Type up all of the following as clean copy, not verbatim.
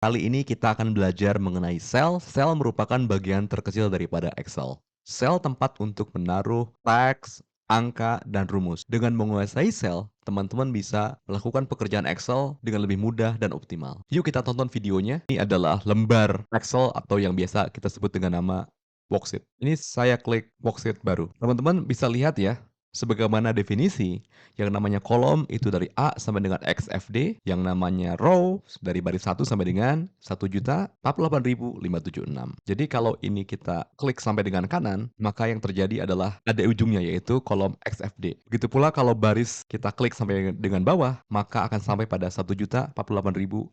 Kali ini kita akan belajar mengenai sel. Sel merupakan bagian terkecil daripada Excel. Sel tempat untuk menaruh teks, angka, dan rumus. Dengan menguasai sel, teman-teman bisa melakukan pekerjaan Excel dengan lebih mudah dan optimal. Yuk kita tonton videonya. Ini adalah lembar Excel atau yang biasa kita sebut dengan nama worksheet. Ini saya klik worksheet baru. Teman-teman bisa lihat ya, sebagaimana definisi, yang namanya kolom itu dari A sampai dengan XFD, yang namanya row dari baris 1 sampai dengan 1.048.576. Jadi kalau ini kita klik sampai dengan kanan, maka yang terjadi adalah ada ujungnya yaitu kolom XFD. Begitu pula kalau baris kita klik sampai dengan bawah, maka akan sampai pada 1.048.576.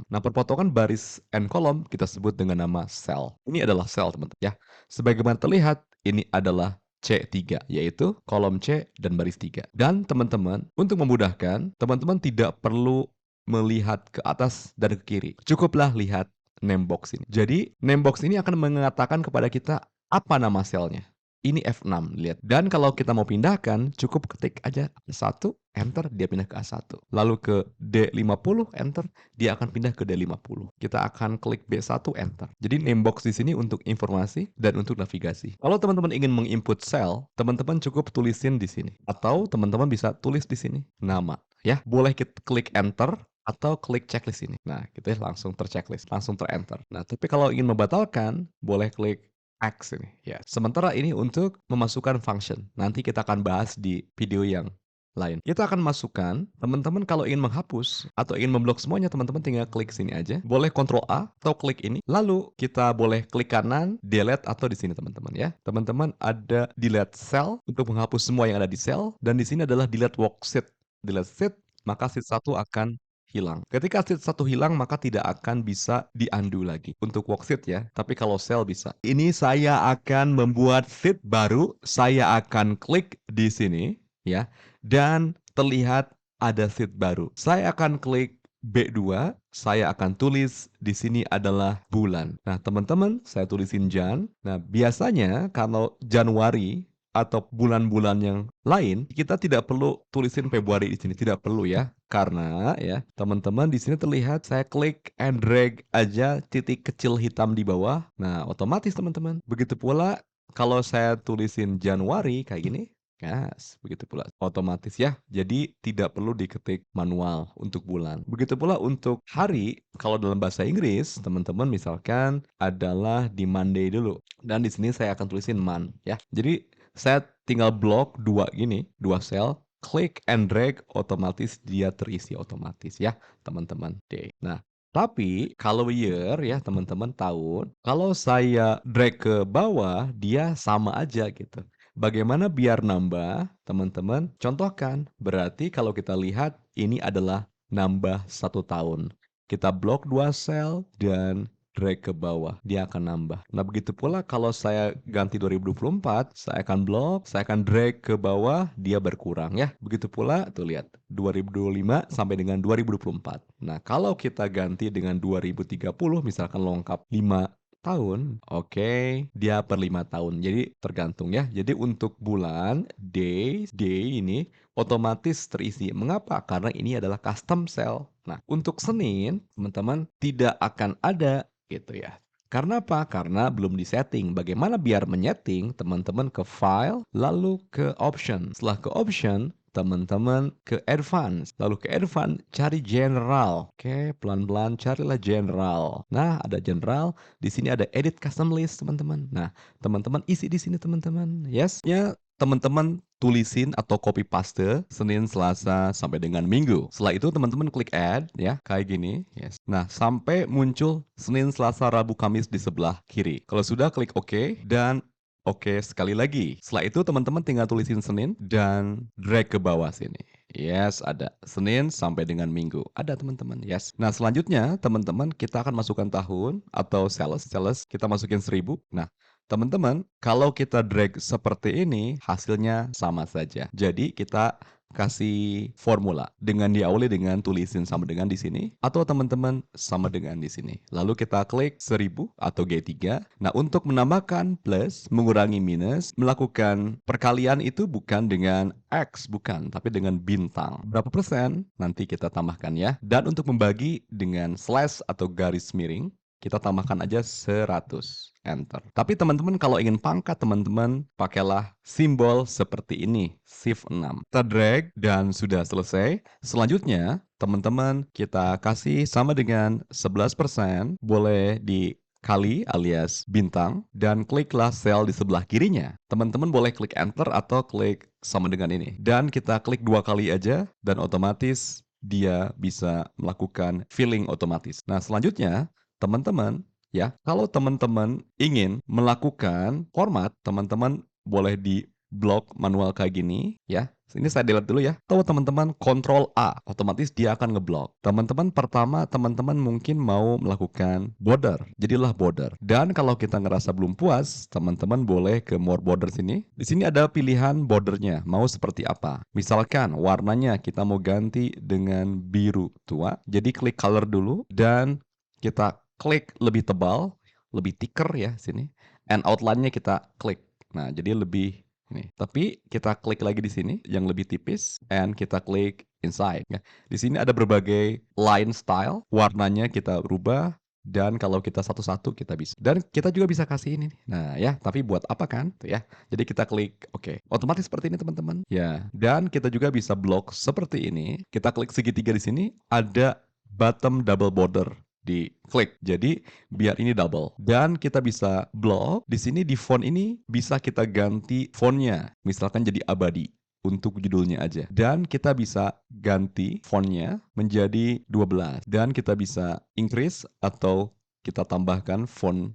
Nah, perpotongan baris and kolom kita sebut dengan nama cell. Ini adalah cell, teman-teman ya. Sebagaimana terlihat, ini adalah C3, yaitu kolom C dan baris 3. Dan teman-teman, untuk memudahkan, teman-teman tidak perlu melihat ke atas dan ke kiri. Cukuplah lihat name box ini. Jadi, name box ini akan mengatakan kepada kita apa nama selnya. Ini F6, lihat. Dan kalau kita mau pindahkan, cukup ketik aja A1, enter, dia pindah ke A1. Lalu ke D50, enter, dia akan pindah ke D50. Kita akan klik B1, enter. Jadi name box di sini untuk informasi dan untuk navigasi. Kalau teman-teman ingin menginput sel, teman-teman cukup tulisin di sini. Atau teman-teman bisa tulis di sini nama. Ya, boleh kita klik enter atau klik checklist ini. Nah, kita langsung terchecklist, langsung terenter. Nah, tapi kalau ingin membatalkan, boleh klik X ini. Ya, sementara ini untuk memasukkan function. Nanti kita akan bahas di video yang lain. Kita akan masukkan, teman-teman kalau ingin menghapus atau ingin memblok semuanya, teman-teman tinggal klik sini aja. Boleh Ctrl A atau klik ini. Lalu kita boleh klik kanan, delete atau di sini teman-teman ya. Teman-teman ada delete cell untuk menghapus semua yang ada di cell dan di sini adalah delete worksheet. Delete sheet, maka sheet 1 akan hilang. Ketika sheet 1 hilang, maka tidak akan bisa di-undo lagi. Untuk worksheet ya, tapi kalau cell bisa. Ini saya akan membuat sheet baru, saya akan klik di sini, ya, dan terlihat ada sheet baru. Saya akan klik B2, saya akan tulis di sini adalah bulan. Nah, teman-teman, saya tulisin Jan. Nah, biasanya kalau Januari atau bulan-bulan yang lain, kita tidak perlu tulisin Februari di sini, tidak perlu ya. Karena ya, teman-teman di sini terlihat saya klik and drag aja titik kecil hitam di bawah. Nah, otomatis teman-teman. Begitu pula kalau saya tulisin Januari kayak gini, yes, begitu pula otomatis ya. Jadi tidak perlu diketik manual untuk bulan. Begitu pula untuk hari, kalau dalam bahasa Inggris, teman-teman misalkan adalah di Monday dulu. Dan di sini saya akan tulisin month ya. Jadi saya tinggal blok dua gini, dua sel, klik and drag, otomatis dia terisi otomatis ya, teman-teman. Day. Nah, tapi kalau year ya teman-teman tahun, kalau saya drag ke bawah, dia sama aja gitu. Bagaimana biar nambah, teman-teman? Contohkan, berarti kalau kita lihat ini adalah nambah 1 tahun. Kita blok 2 sel dan drag ke bawah, dia akan nambah. Nah, begitu pula kalau saya ganti 2024, saya akan blok, saya akan drag ke bawah, dia berkurang ya. Begitu pula, tuh lihat, 2025 sampai dengan 2024. Nah, kalau kita ganti dengan 2030, misalkan lengkap 5 tahun, oke, dia per 5 tahun. Jadi tergantung ya. Jadi untuk bulan, day ini otomatis terisi. Mengapa? Karena ini adalah custom cell. Nah, untuk Senin, teman-teman tidak akan ada gitu ya. Karena apa? Karena belum disetting. Bagaimana biar menyeting? Teman-teman ke file, lalu ke option. Setelah ke option, teman-teman ke advance. Lalu ke advance, cari general. Oke, pelan-pelan carilah general. Nah, ada general. Di sini ada edit custom list, teman-teman. Nah, teman-teman isi di sini, teman-teman. Yes, ya, teman-teman tulisin atau copy paste Senin, Selasa sampai dengan Minggu. Setelah itu teman-teman klik add ya, kayak gini. Yes. Nah, sampai muncul Senin, Selasa, Rabu, Kamis di sebelah kiri. Kalau sudah klik OK dan OK sekali lagi. Setelah itu teman-teman tinggal tulisin Senin dan drag ke bawah sini. Yes, ada Senin sampai dengan Minggu. Ada teman-teman. Yes. Nah, selanjutnya teman-teman kita akan masukkan tahun atau sales kita masukin 1000. Nah, teman-teman, kalau kita drag seperti ini, hasilnya sama saja. Jadi kita kasih formula dengan diawali dengan tulisin sama dengan di sini atau teman-teman sama dengan di sini. Lalu kita klik 1000 atau G3. Nah, untuk menambahkan plus, mengurangi minus, melakukan perkalian itu bukan dengan X, bukan, tapi dengan bintang. Berapa persen? Nanti kita tambahkan ya. Dan untuk membagi dengan slash atau garis miring, kita tambahkan aja 100. Enter. Tapi teman-teman kalau ingin pangkat, teman-teman pakailah simbol seperti ini, shift 6. Kita drag dan sudah selesai. Selanjutnya, teman-teman kita kasih sama dengan 11%, boleh dikali alias bintang, dan kliklah sel di sebelah kirinya. Teman-teman boleh klik enter atau klik sama dengan ini. Dan kita klik 2 kali aja, dan otomatis dia bisa melakukan filling otomatis. Nah, selanjutnya, teman-teman, ya, kalau teman-teman ingin melakukan format, teman-teman boleh di blok manual kayak gini, ya. Ini saya delete dulu ya. Atau teman-teman Ctrl A, otomatis dia akan ngeblok. Teman-teman pertama, teman-teman mungkin mau melakukan border, jadilah border. Dan kalau kita ngerasa belum puas, teman-teman boleh ke more border sini. Di sini ada pilihan bordernya, mau seperti apa. Misalkan warnanya kita mau ganti dengan biru tua, jadi klik color dulu dan kita klik lebih tebal, lebih thicker ya sini, and outline-nya kita klik. Nah, jadi lebih ini. Tapi kita klik lagi di sini yang lebih tipis, and kita klik inside. Ya. Di sini ada berbagai line style, warnanya kita rubah, dan kalau kita satu-satu kita bisa. Dan kita juga bisa kasih ini. Nah ya, tapi buat apa kan? Tuh ya. Jadi kita klik oke. Otomatis seperti ini teman-teman. Ya. Dan kita juga bisa blok seperti ini. Kita klik segitiga di sini, ada bottom double border di klik. Jadi biar ini double. Dan kita bisa blok di sini di font ini bisa kita ganti fontnya. Misalkan jadi abadi untuk judulnya aja. Dan kita bisa ganti fontnya menjadi 12. Dan kita bisa increase atau kita tambahkan font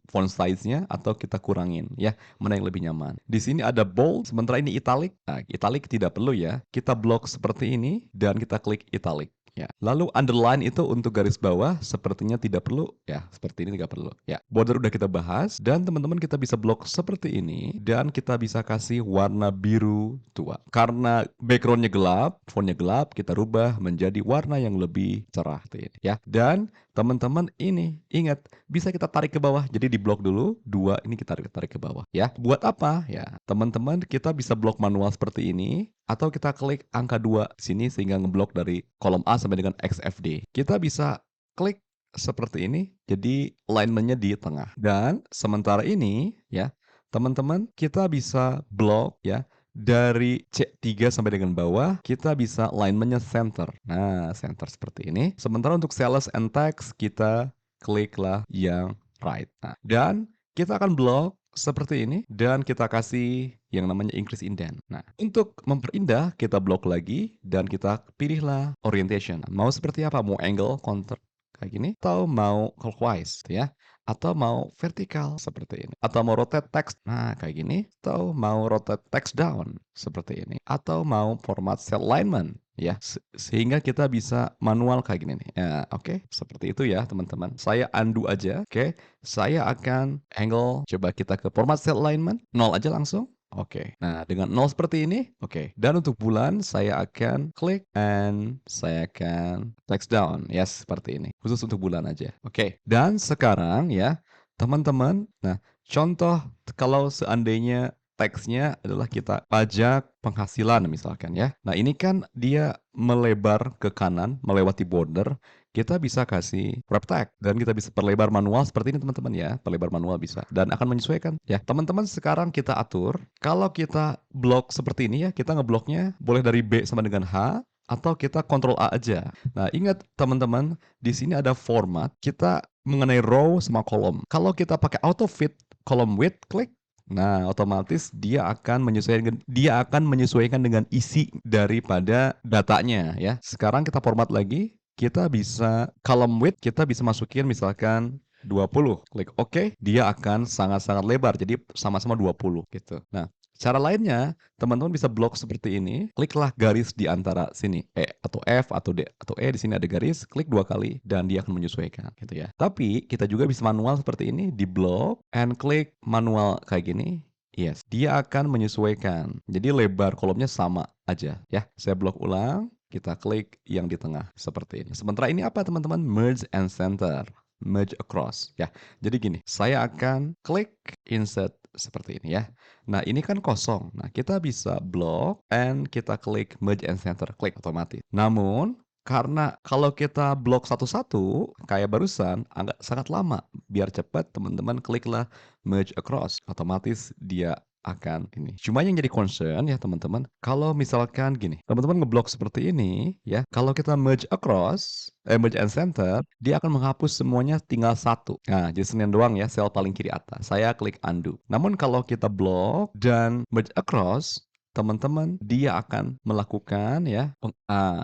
size-nya atau kita kurangin ya, mana yang lebih nyaman. Di sini ada bold, sementara ini italic. Nah, italic tidak perlu ya. Kita blok seperti ini dan kita klik italic. Ya. Lalu underline itu untuk garis bawah sepertinya tidak perlu ya, seperti ini tidak perlu. Ya, border udah kita bahas dan teman-teman kita bisa blok seperti ini dan kita bisa kasih warna biru tua. Karena backgroundnya gelap, fontnya gelap, kita rubah menjadi warna yang lebih cerah tuh ini ya. Dan teman-teman ini ingat bisa kita tarik ke bawah. Jadi di blok dulu, 2 ini kita tarik ke bawah ya. Buat apa? Ya, teman-teman kita bisa blok manual seperti ini atau kita klik angka 2 sini sehingga ngeblok dari kolom A sampai dengan XFD. Kita bisa klik seperti ini, jadi alignment-nya di tengah. Dan sementara ini ya, teman-teman kita bisa blok ya dari C3 sampai dengan bawah, kita bisa alignment-nya center. Nah, center seperti ini. Sementara untuk sales and text, kita kliklah yang right. Nah, dan kita akan blok seperti ini dan kita kasih yang namanya increase indent. Nah, untuk memperindah kita blok lagi dan kita pilihlah orientation. Mau seperti apa? Mau angle, counter kayak gini atau mau clockwise gitu ya. Atau mau vertikal seperti ini. Atau mau rotate text. Nah, kayak gini. Atau mau rotate text down seperti ini. Atau mau format cell alignment ya. Sehingga kita bisa manual kayak gini nih. Ya, oke. Seperti itu ya, teman-teman. Saya undo aja. Oke. Saya akan angle. Coba kita ke format cell alignment. 0 aja langsung. Oke. Nah, dengan 0 seperti ini, oke. Dan untuk bulan, saya akan klik and saya akan text down. Yes, seperti ini. Khusus untuk bulan aja. Oke. Dan sekarang ya, teman-teman, nah, contoh kalau seandainya teksnya adalah kita pajak penghasilan misalkan ya. Nah, ini kan dia melebar ke kanan, melewati border. Kita bisa kasih wrap tag dan kita bisa perlebar manual seperti ini teman-teman ya. Perlebar manual bisa dan akan menyesuaikan ya. Teman-teman sekarang kita atur kalau kita blok seperti ini ya, kita ngebloknya boleh dari B sama dengan H atau kita Ctrl A aja. Nah, ingat teman-teman, di sini ada format, kita mengenai row sama kolom. Kalau kita pakai auto fit column width, klik. Nah, otomatis dia akan menyesuaikan dengan isi daripada datanya ya. Sekarang kita format lagi, kita bisa column width kita bisa masukin misalkan 20. Klik OK, dia akan sangat-sangat lebar. Jadi sama-sama 20 gitu. Nah, cara lainnya, teman-teman bisa blok seperti ini. Kliklah garis di antara sini, E atau F atau D atau E, di sini ada garis, klik 2 kali dan dia akan menyesuaikan gitu ya. Tapi kita juga bisa manual seperti ini, di blok and klik manual kayak gini. Yes, dia akan menyesuaikan. Jadi lebar kolomnya sama aja ya. Saya blok ulang, kita klik yang di tengah seperti ini. Sementara ini apa teman-teman? Merge and center. Merge across ya. Jadi gini, saya akan klik insert seperti ini ya. Nah, ini kan kosong. Nah, kita bisa blok and kita klik merge and center, klik otomatis. Namun karena kalau kita blok satu-satu kayak barusan agak sangat lama. Biar cepat teman-teman kliklah merge across, otomatis dia akan ini. Cuma yang jadi concern ya teman-teman, kalau misalkan gini, teman-teman ngeblok seperti ini ya, kalau kita merge across, merge and center, dia akan menghapus semuanya tinggal satu. Nah, jadi Senin doang ya, sel paling kiri atas. Saya klik undo. Namun kalau kita blok dan merge across, teman-teman dia akan melakukan ya,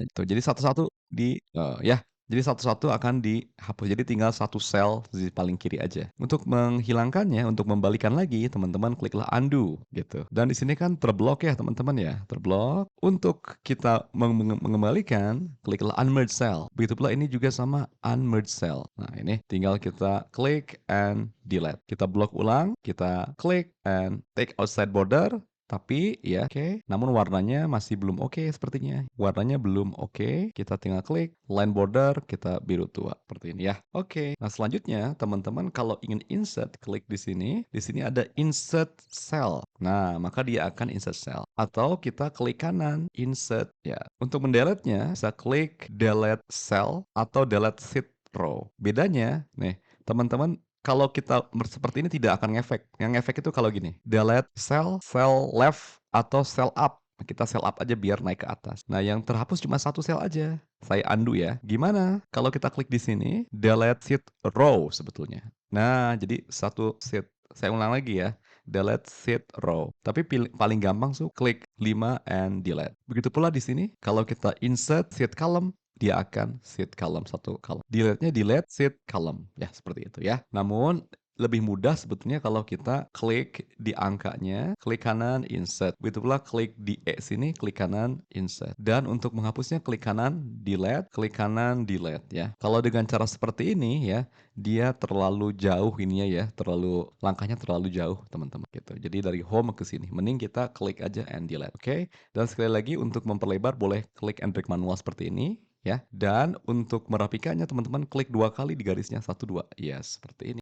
itu. Jadi satu-satu ya. Jadi satu-satu akan dihapus. Jadi tinggal satu sel di paling kiri aja. Untuk menghilangkannya, untuk membalikan lagi, teman-teman kliklah undo gitu. Dan di sini kan terblok ya teman-teman ya, terblok. Untuk kita mengembalikan, kliklah unmerge cell. Begitu pula ini juga sama unmerge cell. Nah ini tinggal kita klik and delete. Kita blok ulang, kita klik and take outside border. Tapi ya oke, namun warnanya masih belum oke sepertinya. Warnanya belum oke, kita tinggal klik line border, kita biru tua seperti ini ya. Oke. Nah, selanjutnya teman-teman kalau ingin insert, klik di sini. Di sini ada insert cell. Nah, maka dia akan insert cell. Atau kita klik kanan, insert ya. Untuk mendelete-nya, bisa klik delete cell atau delete sheet row. Bedanya, nih, teman-teman kalau kita seperti ini tidak akan ngefek. Yang ngefek itu kalau gini, delete cell, cell left, atau cell up. Kita cell up aja biar naik ke atas. Nah, yang terhapus cuma satu cell aja. Saya undo ya. Gimana? Kalau kita klik di sini, delete sheet row sebetulnya. Nah, jadi satu sheet. Saya ulang lagi ya. Delete sheet row. Tapi paling gampang klik 5 and delete. Begitu pula di sini, kalau kita insert sheet column, dia akan sheet column satu column. Delete-nya delete sheet column. Ya, seperti itu ya. Namun lebih mudah sebetulnya kalau kita klik di angkanya, klik kanan, insert. Begitu pula klik di E sini, klik kanan, insert. Dan untuk menghapusnya, klik kanan, delete, klik kanan, delete ya. Kalau dengan cara seperti ini ya, dia terlalu jauh ininya ya, langkahnya terlalu jauh teman-teman gitu. Jadi dari home ke sini, mending kita klik aja and delete, oke? Dan sekali lagi untuk memperlebar boleh klik and drag manual seperti ini ya. Dan untuk merapikannya teman-teman klik 2 kali di garisnya, 1, 2. Iya, seperti ini.